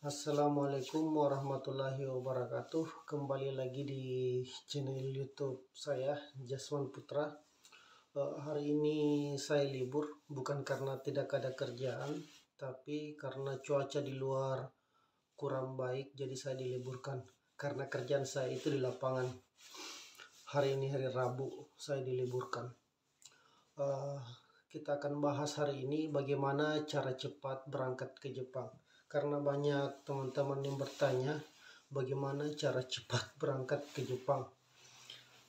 Assalamualaikum warahmatullahi wabarakatuh. Kembali lagi di channel YouTube saya, Jaswan Putra. Hari ini saya libur, bukan karena tidak ada kerjaan, tapi karena cuaca di luar kurang baik, jadi saya diliburkan. Karena kerjaan saya itu di lapangan. Hari ini hari Rabu, saya diliburkan. Kita akan bahas hari ini bagaimana cara cepat berangkat ke Jepang. Karena banyak teman-teman yang bertanya bagaimana cara cepat berangkat ke Jepang.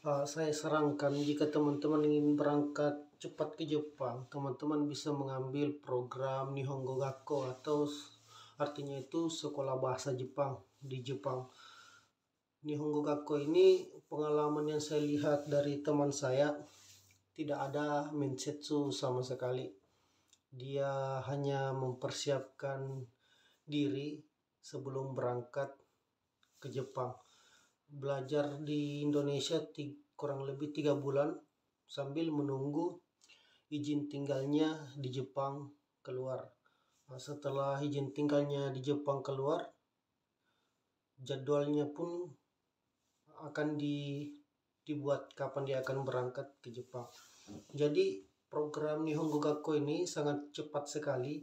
Saya sarankan jika teman-teman ingin berangkat cepat ke Jepang, teman-teman bisa mengambil program Nihongo Gakko atau artinya itu sekolah bahasa Jepang di Jepang. Nihongo Gakko ini pengalaman yang saya lihat dari teman saya, tidak ada mensetsu sama sekali. Dia hanya mempersiapkan diri sebelum berangkat ke Jepang. Belajar di Indonesia kurang lebih 3 bulan sambil menunggu izin tinggalnya di Jepang keluar. Setelah izin tinggalnya di Jepang keluar, jadwalnya pun akan dibuat kapan dia akan berangkat ke Jepang. Jadi program Nihongo Gakko ini sangat cepat sekali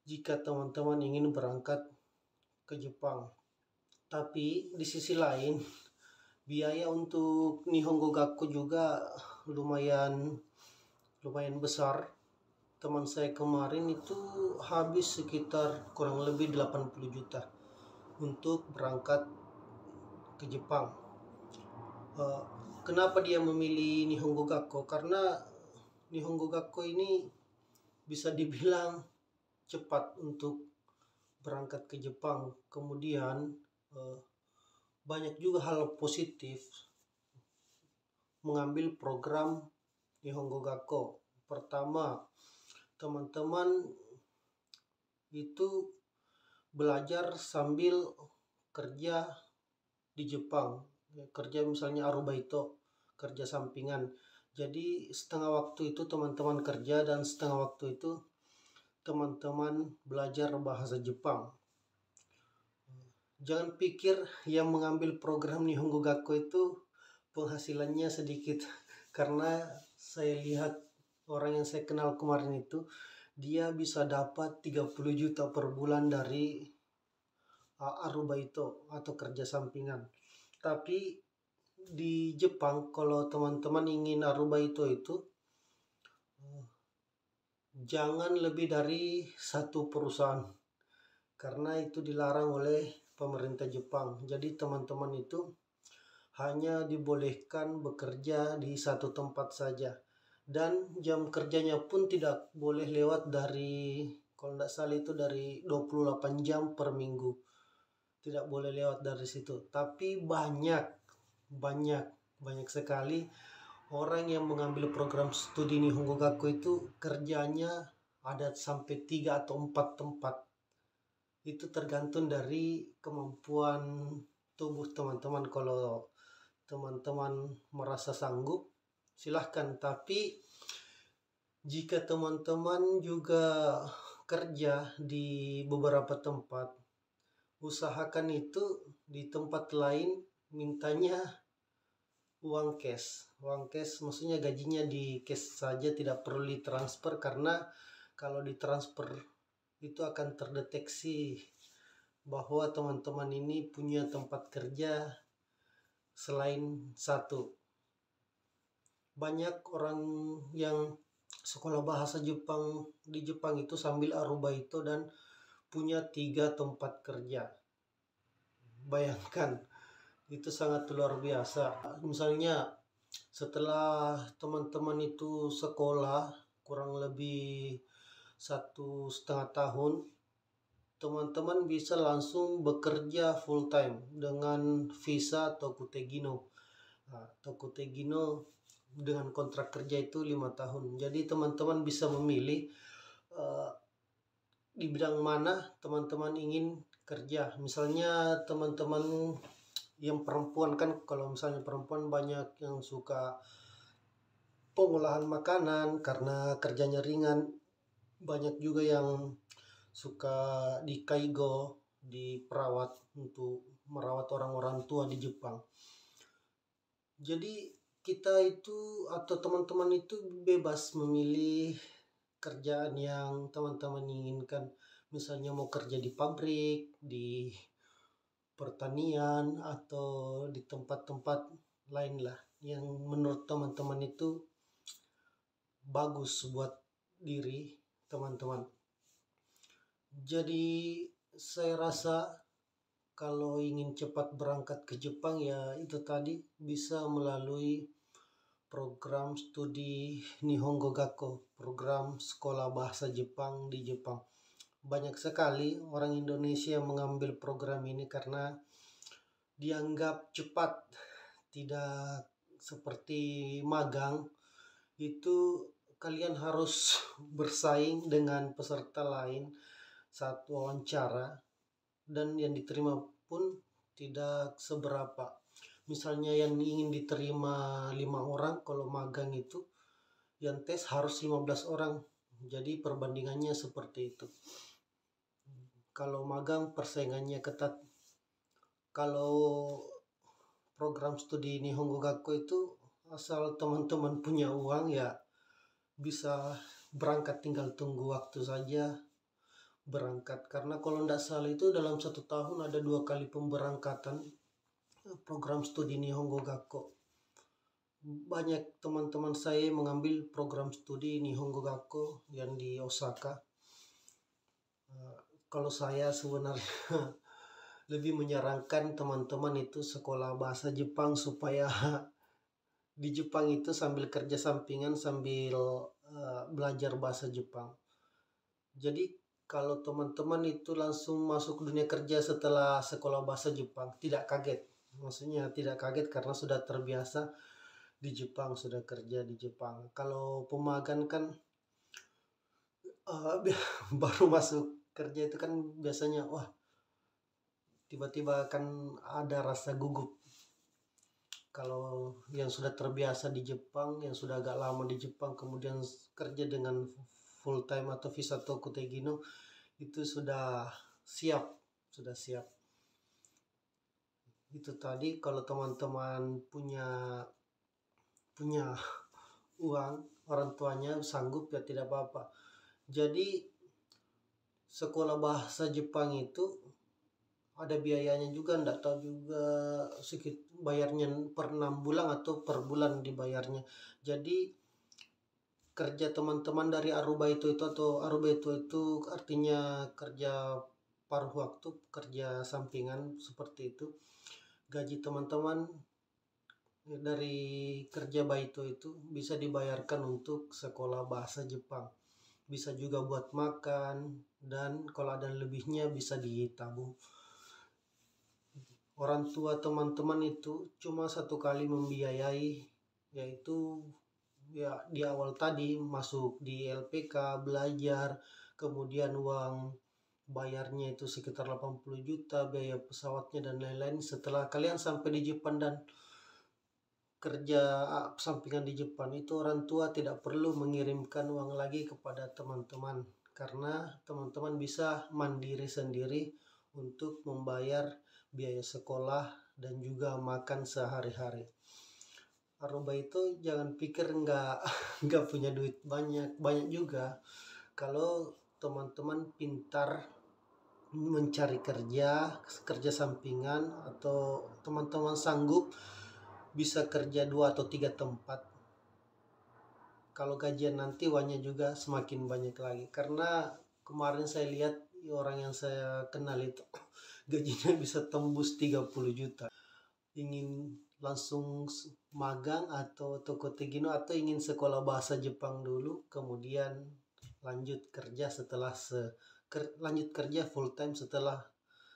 jika teman-teman ingin berangkat ke Jepang. Tapi di sisi lain, biaya untuk Nihongo Gakko juga lumayan besar. Teman saya kemarin itu habis sekitar kurang lebih 80 juta untuk berangkat ke Jepang. Kenapa dia memilih Nihongo Gakko? Karena Nihongo Gakko ini bisa dibilang cepat untuk berangkat ke Jepang. Kemudian banyak juga hal positif mengambil program Nihongo Gakko. Pertama, teman-teman itu belajar sambil kerja di Jepang. Kerja misalnya arubaito, kerja sampingan. Jadi setengah waktu itu teman-teman kerja dan setengah waktu itu teman-teman belajar bahasa Jepang. Jangan pikir yang mengambil program Nihongo Gakko itu penghasilannya sedikit. Karena saya lihat orang yang saya kenal kemarin itu, dia bisa dapat 30 juta per bulan dari arubaito atau kerja sampingan. Tapi di Jepang kalau teman-teman ingin arubaito itu jangan lebih dari satu perusahaan, karena itu dilarang oleh pemerintah Jepang. Jadi teman-teman itu hanya dibolehkan bekerja di satu tempat saja, dan jam kerjanya pun tidak boleh lewat dari, kalau tidak salah itu dari 28 jam per minggu, tidak boleh lewat dari situ. Tapi banyak sekali orang yang mengambil program studi Nihongo Gakko itu kerjanya ada sampai 3 atau 4 tempat. Itu tergantung dari kemampuan tubuh teman-teman. Kalau teman-teman merasa sanggup, silahkan. Tapi jika teman-teman juga kerja di beberapa tempat, usahakan itu di tempat lain mintanya uang cash. Uang cash maksudnya gajinya di cash saja, tidak perlu ditransfer, karena kalau ditransfer itu akan terdeteksi bahwa teman-teman ini punya tempat kerja selain satu. Banyak orang yang sekolah bahasa Jepang di Jepang itu sambil arubaito dan punya 3 tempat kerja. Bayangkan, itu sangat luar biasa. Misalnya setelah teman-teman itu sekolah kurang lebih 1,5 tahun, teman-teman bisa langsung bekerja full time dengan visa Tokutegino. Tokutegino dengan kontrak kerja itu 5 tahun. Jadi teman-teman bisa memilih di bidang mana teman-teman ingin kerja. Misalnya teman-teman yang perempuan, kan kalau misalnya perempuan banyak yang suka pengolahan makanan karena kerjanya ringan. Banyak juga yang suka di kaigo, diperawat untuk merawat orang-orang tua di Jepang. Jadi kita itu atau teman-teman itu bebas memilih kerjaan yang teman-teman inginkan. Misalnya mau kerja di pabrik, di pertanian, atau di tempat-tempat lain lah yang menurut teman-teman itu bagus buat diri teman-teman. Jadi saya rasa kalau ingin cepat berangkat ke Jepang ya itu tadi bisa melalui program studi Nihongo Gakko, program sekolah bahasa Jepang di Jepang. Banyak sekali orang Indonesia yang mengambil program ini karena dianggap cepat, tidak seperti magang. Itu kalian harus bersaing dengan peserta lain saat wawancara, dan yang diterima pun tidak seberapa. Misalnya yang ingin diterima 5 orang, kalau magang itu yang tes harus 15 orang. Jadi perbandingannya seperti itu. Kalau magang persaingannya ketat. Kalau program studi Nihongo Gakko itu asal teman-teman punya uang ya bisa berangkat, tinggal tunggu waktu saja berangkat. Karena kalau tidak salah itu dalam 1 tahun ada 2 kali pemberangkatan program studi Nihongo Gakko. Banyak teman-teman saya mengambil program studi Nihongo Gakko yang di Osaka. Kalau saya sebenarnya lebih menyarankan teman-teman itu sekolah bahasa Jepang supaya di Jepang itu sambil kerja sampingan sambil belajar bahasa Jepang. Jadi kalau teman-teman itu langsung masuk dunia kerja setelah sekolah bahasa Jepang, tidak kaget. Maksudnya tidak kaget karena sudah terbiasa di Jepang, sudah kerja di Jepang. Kalau pemagang kan baru masuk kerja itu kan biasanya wah tiba-tiba akan ada rasa gugup. Kalau yang sudah terbiasa di Jepang, yang sudah agak lama di Jepang, kemudian kerja dengan full time atau visa Tokutegino, itu sudah siap. Itu tadi kalau teman-teman punya uang, orang tuanya sanggup ya tidak apa-apa. Jadi sekolah bahasa Jepang itu ada biayanya juga, enggak tahu juga sedikit bayarnya per 6 bulan atau per bulan dibayarnya. Jadi kerja teman-teman dari Aruba itu atau Aruba itu artinya kerja paruh waktu, kerja sampingan seperti itu. Gaji teman-teman dari kerja baito itu bisa dibayarkan untuk sekolah bahasa Jepang. Bisa juga buat makan, dan kalau ada lebihnya bisa ditabung. Orang tua teman-teman itu cuma 1 kali membiayai, yaitu ya di awal tadi masuk di LPK, belajar, kemudian uang bayarnya itu sekitar 80 juta, biaya pesawatnya dan lain-lain. Setelah kalian sampai di Jepang dan kerja sampingan di Jepang, itu orang tua tidak perlu mengirimkan uang lagi kepada teman-teman, karena teman-teman bisa mandiri sendiri untuk membayar biaya sekolah dan juga makan sehari-hari. Aruba itu jangan pikir nggak punya duit banyak juga. Kalau teman-teman pintar mencari kerja sampingan, atau teman-teman sanggup bisa kerja 2 atau 3 tempat, kalau gajian nanti uangnya juga semakin banyak lagi. Karena kemarin saya lihat orang yang saya kenal itu gajinya bisa tembus 30 juta. Ingin langsung magang atau Tokutegino, atau ingin sekolah bahasa Jepang dulu kemudian lanjut kerja lanjut kerja full time setelah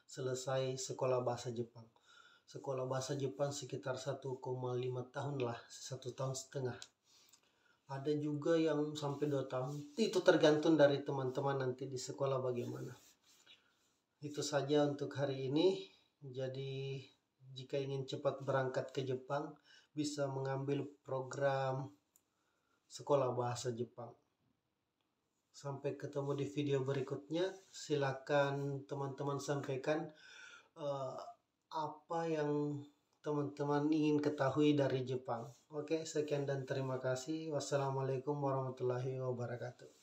selesai sekolah bahasa Jepang. Sekolah bahasa Jepang sekitar 1,5 tahun lah, 1,5 tahun. Ada juga yang sampai 2 tahun. Itu tergantung dari teman-teman nanti di sekolah bagaimana. Itu saja untuk hari ini. Jadi jika ingin cepat berangkat ke Jepang, bisa mengambil program sekolah bahasa Jepang. Sampai ketemu di video berikutnya. Silakan teman-teman sampaikan eh, apa yang teman-teman ingin ketahui dari Jepang. Oke, sekian dan terima kasih. Wassalamualaikum warahmatullahi wabarakatuh.